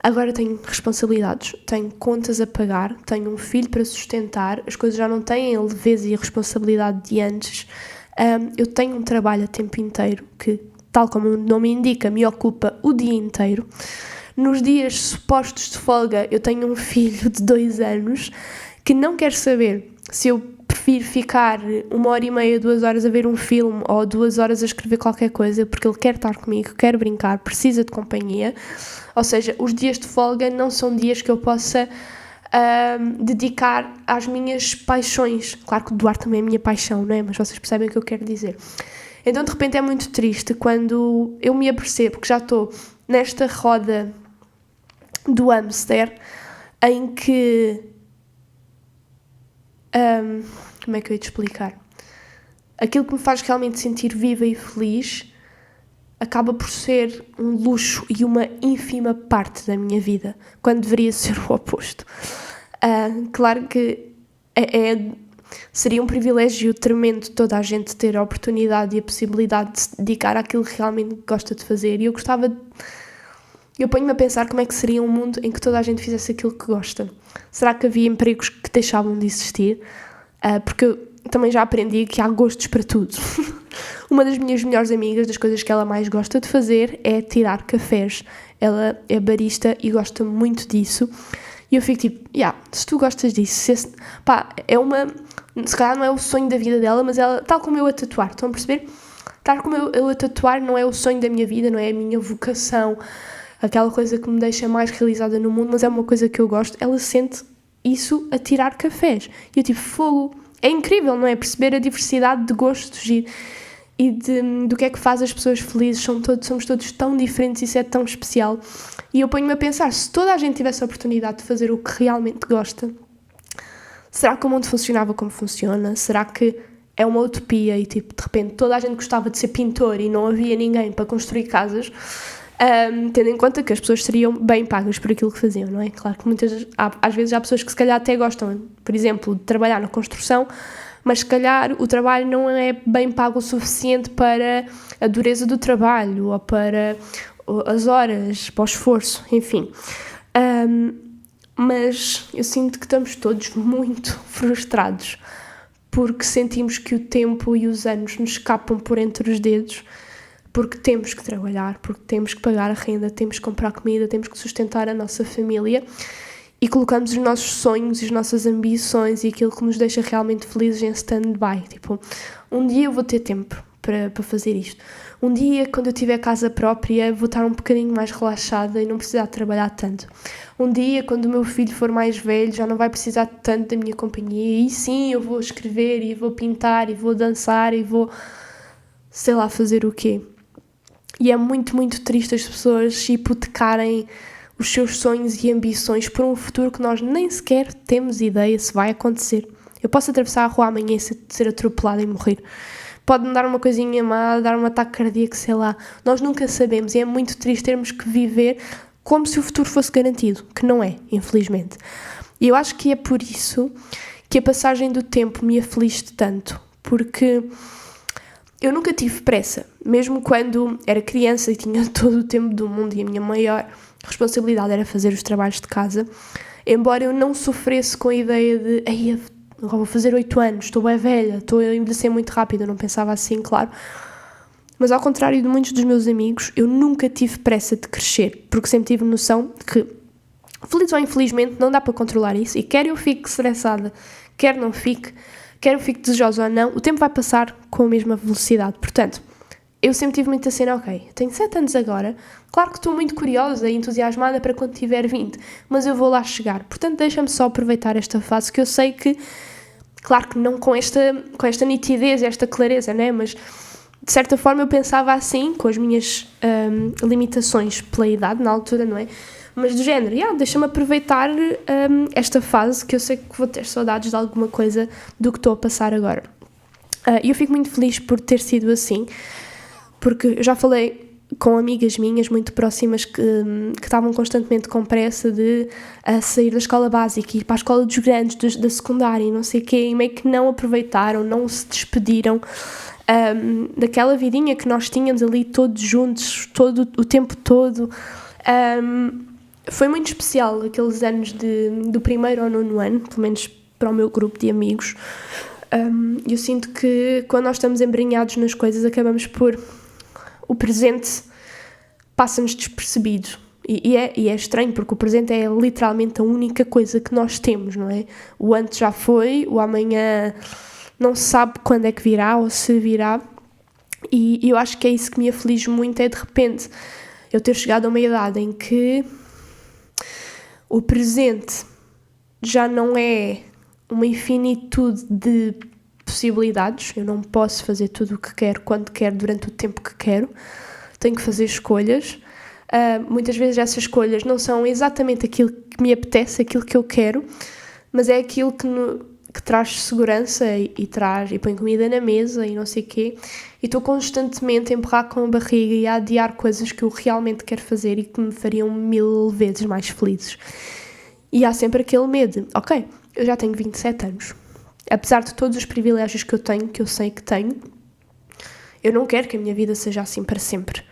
agora tenho responsabilidades, tenho contas a pagar, tenho um filho para sustentar, as coisas já não têm a leveza e a responsabilidade de antes. Eu tenho um trabalho a tempo inteiro que, tal como o nome indica, me ocupa o dia inteiro. Nos dias supostos de folga, eu tenho um filho de 2 anos que não quer saber se eu prefiro ficar 1h30, 2 horas a ver um filme ou 2 horas a escrever qualquer coisa, porque ele quer estar comigo, quer brincar, precisa de companhia. Ou seja, os dias de folga não são dias que eu possa dedicar às minhas paixões. Claro que o Duarte também é a minha paixão, não é? Mas vocês percebem o que eu quero dizer. Então, de repente, é muito triste quando eu me apercebo que já estou nesta roda do hamster em que... como é que eu ia te explicar? Aquilo que me faz realmente sentir viva e feliz acaba por ser um luxo e uma ínfima parte da minha vida, quando deveria ser o oposto. Claro que seria um privilégio tremendo toda a gente ter a oportunidade e a possibilidade de se dedicar àquilo que realmente gosta de fazer, e eu ponho-me a pensar como é que seria um mundo em que toda a gente fizesse aquilo que gosta. Será que havia empregos que deixavam de existir? Porque eu também já aprendi que há gostos para tudo. Uma das minhas melhores amigas, das coisas que ela mais gosta de fazer é tirar cafés. Ela é barista e gosta muito disso. E eu fico tipo, se tu gostas disso, se calhar não é o sonho da vida dela, mas ela, tal como eu a tatuar, estão a perceber? Tal como eu a tatuar não é o sonho da minha vida, não é a minha vocação, aquela coisa que me deixa mais realizada no mundo, mas é uma coisa que eu gosto. Ela sente isso a tirar cafés. E eu tipo, fogo. É incrível, não é? Perceber a diversidade de gostos do que é que faz as pessoas felizes. Somos todos tão diferentes, isso é tão especial. E eu ponho-me a pensar, se toda a gente tivesse a oportunidade de fazer o que realmente gosta, será que o mundo funcionava como funciona? Será que é uma utopia e, tipo, de repente toda a gente gostava de ser pintor e não havia ninguém para construir casas? Tendo em conta que as pessoas seriam bem pagas por aquilo que faziam, não é? Claro que às vezes há pessoas que se calhar até gostam, por exemplo, de trabalhar na construção, mas se calhar o trabalho não é bem pago o suficiente para a dureza do trabalho ou para as horas, para o esforço, enfim. Mas eu sinto que estamos todos muito frustrados porque sentimos que o tempo e os anos nos escapam por entre os dedos, porque temos que trabalhar, porque temos que pagar a renda, temos que comprar comida, temos que sustentar a nossa família e colocamos os nossos sonhos e as nossas ambições e aquilo que nos deixa realmente felizes em stand-by. Tipo, um dia eu vou ter tempo para fazer isto. Um dia, quando eu tiver casa própria, vou estar um bocadinho mais relaxada e não precisar trabalhar tanto. Um dia, quando o meu filho for mais velho, já não vai precisar tanto da minha companhia. E sim, eu vou escrever e vou pintar e vou dançar e vou, sei lá, fazer o quê. E é muito, muito triste as pessoas hipotecarem os seus sonhos e ambições por um futuro que nós nem sequer temos ideia se vai acontecer. Eu posso atravessar a rua amanhã e ser atropelada e morrer. Pode-me dar uma coisinha má, dar um ataque cardíaco, sei lá. Nós nunca sabemos e é muito triste termos que viver como se o futuro fosse garantido, que não é, infelizmente. E eu acho que é por isso que a passagem do tempo me aflige tanto, porque eu nunca tive pressa, mesmo quando era criança e tinha todo o tempo do mundo e a minha maior responsabilidade era fazer os trabalhos de casa, embora eu não sofresse com a ideia de agora vou fazer 8 anos, estou bem velha, estou a envelhecer muito rápido, eu não pensava assim, claro. Mas ao contrário de muitos dos meus amigos, eu nunca tive pressa de crescer, porque sempre tive noção de que, feliz ou infelizmente, não dá para controlar isso, e quer eu fique estressada, quer não fique, quer eu fique desejosa ou não, o tempo vai passar com a mesma velocidade. Portanto, eu sempre tive muita cena, ok, tenho 7 anos agora, claro que estou muito curiosa e entusiasmada para quando tiver 20, mas eu vou lá chegar. Portanto, deixa-me só aproveitar esta fase que eu sei que, claro que não com esta nitidez, esta clareza, né? Mas de certa forma eu pensava assim, com as minhas limitações pela idade na altura, não é? Mas do género, deixa-me aproveitar esta fase que eu sei que vou ter saudades de alguma coisa do que estou a passar agora. E eu fico muito feliz por ter sido assim, porque eu já falei com amigas minhas muito próximas que estavam constantemente com pressa de sair da escola básica, ir para a escola dos grandes, da secundária e não sei o quê, e meio que não aproveitaram, não se despediram daquela vidinha que nós tínhamos ali todos juntos, todo o tempo todo. Foi muito especial aqueles anos do 1º ao 9º ano, pelo menos para o meu grupo de amigos. Eu sinto que quando nós estamos embrenhados nas coisas acabamos por... O presente passa-nos despercebido e é estranho porque o presente é literalmente a única coisa que nós temos, não é? O antes já foi, o amanhã não se sabe quando é que virá ou se virá, e eu acho que é isso que me aflige muito, é de repente eu ter chegado a uma idade em que o presente já não é uma infinitude de possibilidades, eu não posso fazer tudo o que quero, quando quero, durante o tempo que quero, tenho que fazer escolhas. Muitas vezes essas escolhas não são exatamente aquilo que me apetece, aquilo que eu quero, mas é aquilo que traz segurança e põe comida na mesa e não sei o quê, e estou constantemente a empurrar com a barriga e a adiar coisas que eu realmente quero fazer e que me fariam 1000 vezes mais felizes. E há sempre aquele medo, ok, eu já tenho 27 anos, apesar de todos os privilégios que eu tenho, que eu sei que tenho, eu não quero que a minha vida seja assim para sempre.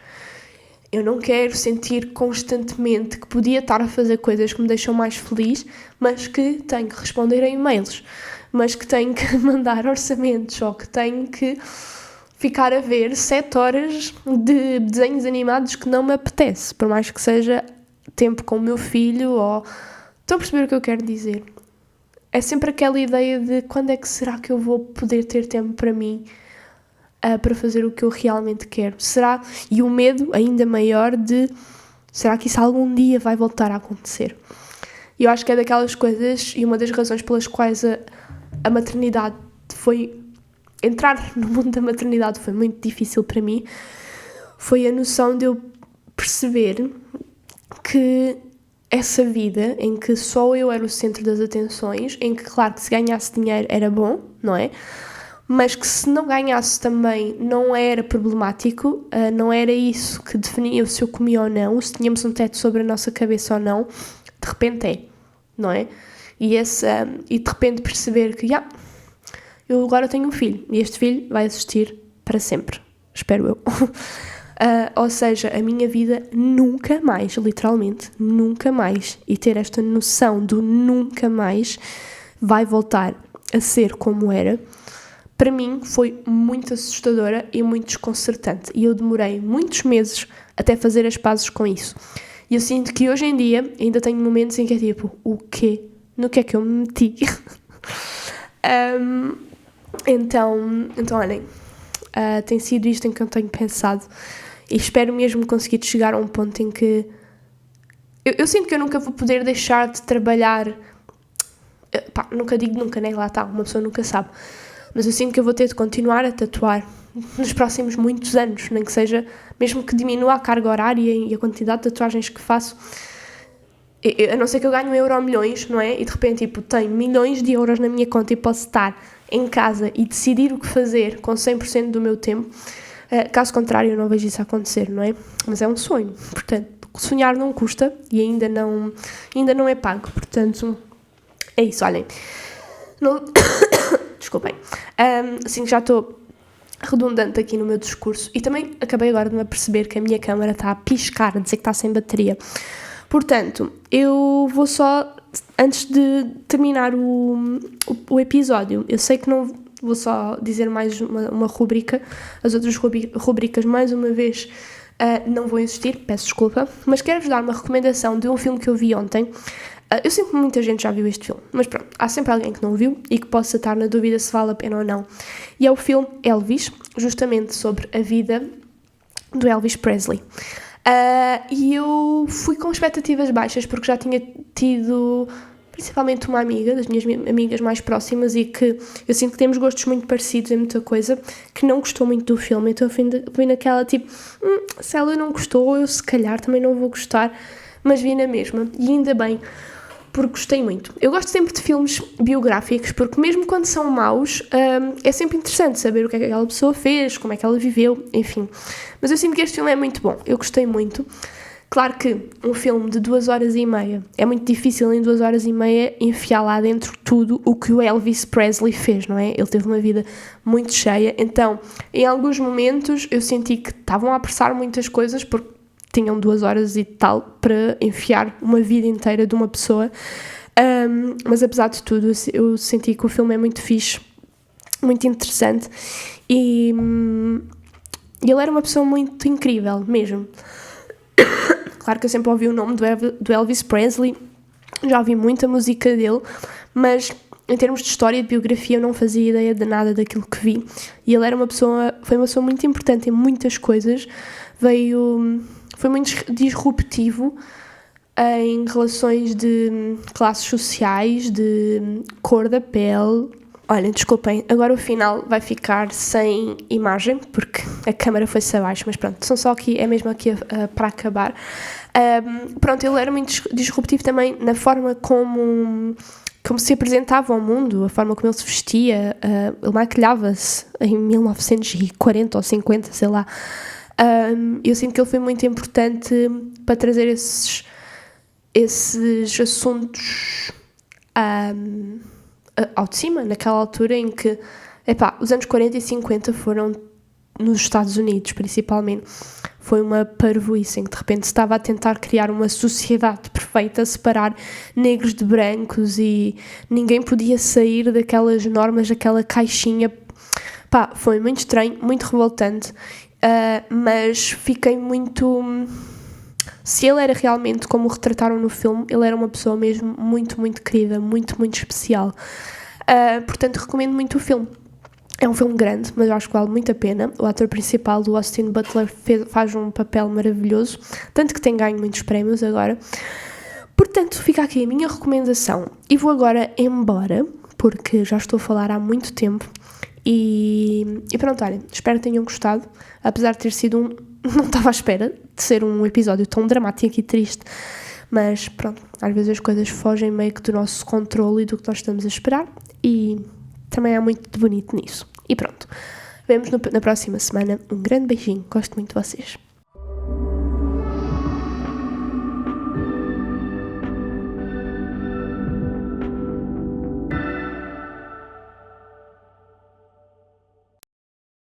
Eu não quero sentir constantemente que podia estar a fazer coisas que me deixam mais feliz, mas que tenho que responder a e-mails, mas que tenho que mandar orçamentos, ou que tenho que ficar a ver 7 horas de desenhos animados que não me apetece, por mais que seja tempo com o meu filho, ou... Estão a perceber o que eu quero dizer? É sempre aquela ideia de quando é que será que eu vou poder ter tempo para mim, para fazer o que eu realmente quero? Será? E o medo ainda maior de, será que isso algum dia vai voltar a acontecer? E eu acho que é daquelas coisas, e uma das razões pelas quais a maternidade foi entrar no mundo da maternidade foi muito difícil para mim, foi a noção de eu perceber que essa vida em que só eu era o centro das atenções, em que, claro, que se ganhasse dinheiro era bom, não é? Mas que se não ganhasse também não era problemático, não era isso que definia se eu comia ou não, se tínhamos um teto sobre a nossa cabeça ou não, de repente é, não é? E de repente perceber que, eu agora tenho um filho, e este filho vai existir para sempre, espero eu. Ou seja, a minha vida nunca mais, literalmente, nunca mais, e ter esta noção do nunca mais vai voltar a ser como era, para mim foi muito assustadora e muito desconcertante, e eu demorei muitos meses até fazer as pazes com isso. E eu sinto que hoje em dia ainda tenho momentos em que é tipo, o quê? No que é que eu me meti? Então olhem, tem sido isto em que eu tenho pensado, e espero mesmo conseguir chegar a um ponto em que eu sinto que eu nunca vou poder deixar de trabalhar, nunca digo nunca, né? Lá está, uma pessoa nunca sabe, mas eu sinto que eu vou ter de continuar a tatuar nos próximos muitos anos, nem que seja, mesmo que diminua a carga horária e a quantidade de tatuagens que faço, a não ser que eu ganhe 1 euro ou milhões, não é? E de repente, tipo, tenho milhões de euros na minha conta e posso estar em casa e decidir o que fazer com 100% do meu tempo. Caso contrário, eu não vejo isso acontecer, não é? Mas é um sonho, portanto, sonhar não custa e ainda não é pago, portanto, é isso, olhem. Desculpem. Assim que já estou redundante aqui no meu discurso, e também acabei agora de me aperceber que a minha câmara está a piscar, a dizer que está sem bateria. Portanto, eu vou só, antes de terminar o episódio, eu sei que não vou só dizer mais uma rubrica, as outras rubricas, mais uma vez, não vão existir, peço desculpa, mas quero-vos dar uma recomendação de um filme que eu vi ontem. Eu sinto que muita gente já viu este filme, mas pronto, há sempre alguém que não viu e que possa estar na dúvida se vale a pena ou não. E é o filme Elvis, justamente sobre a vida do Elvis Presley. E eu fui com expectativas baixas porque já tinha tido principalmente uma amiga, das minhas amigas mais próximas, e que eu sinto que temos gostos muito parecidos em muita coisa, que não gostou muito do filme. Então eu fui naquela tipo, se ela não gostou, eu se calhar também não vou gostar, mas vi na mesma, e ainda bem, porque gostei muito. Eu gosto sempre de filmes biográficos, porque mesmo quando são maus, é sempre interessante saber o que é que aquela pessoa fez, como é que ela viveu, enfim. Mas eu sinto que este filme é muito bom, eu gostei muito. Claro que um filme de 2h30 é muito difícil em 2h30 enfiar lá dentro tudo o que o Elvis Presley fez, não é? Ele teve uma vida muito cheia, então em alguns momentos eu senti que estavam a apressar muitas coisas, porque tinham 2 horas e tal para enfiar uma vida inteira de uma pessoa, mas apesar de tudo eu senti que o filme é muito fixe, muito interessante, e ele era uma pessoa muito incrível mesmo. Claro que eu sempre ouvi o nome do Elvis Presley, já ouvi muita música dele, mas em termos de história e de biografia eu não fazia ideia de nada daquilo que vi, e ele foi uma pessoa muito importante em muitas coisas, foi muito disruptivo em relações de classes sociais, de cor da pele. Olhem, desculpem, agora o final vai ficar sem imagem, porque a câmera foi-se abaixo, mas pronto, são só aqui, é mesmo aqui para acabar. Pronto, ele era muito disruptivo também na forma como se apresentava ao mundo, a forma como ele se vestia, ele maquilhava-se em 1940 ou 50, sei lá. Eu sinto que ele foi muito importante para trazer esses assuntos ao de cima, naquela altura em que, os anos 40 e 50 foram, nos Estados Unidos principalmente, foi uma parvoíce em que de repente se estava a tentar criar uma sociedade perfeita, separar negros de brancos, e ninguém podia sair daquelas normas, daquela caixinha. Foi muito estranho, muito revoltante, mas fiquei muito... Se ele era realmente como o retrataram no filme, ele era uma pessoa mesmo muito, muito querida, muito, muito especial. Portanto, recomendo muito o filme. É um filme grande, mas eu acho que vale muito a pena. O ator principal, o Austin Butler, faz um papel maravilhoso, tanto que tem ganho muitos prémios agora. Portanto, fica aqui a minha recomendação. E vou agora embora, porque já estou a falar há muito tempo E pronto, olha, espero que tenham gostado, apesar de ter sido não estava à espera de ser um episódio tão dramático e triste, mas pronto, às vezes as coisas fogem meio que do nosso controle e do que nós estamos a esperar, e também há muito de bonito nisso. E pronto, vemos na próxima semana. Um grande beijinho, gosto muito de vocês.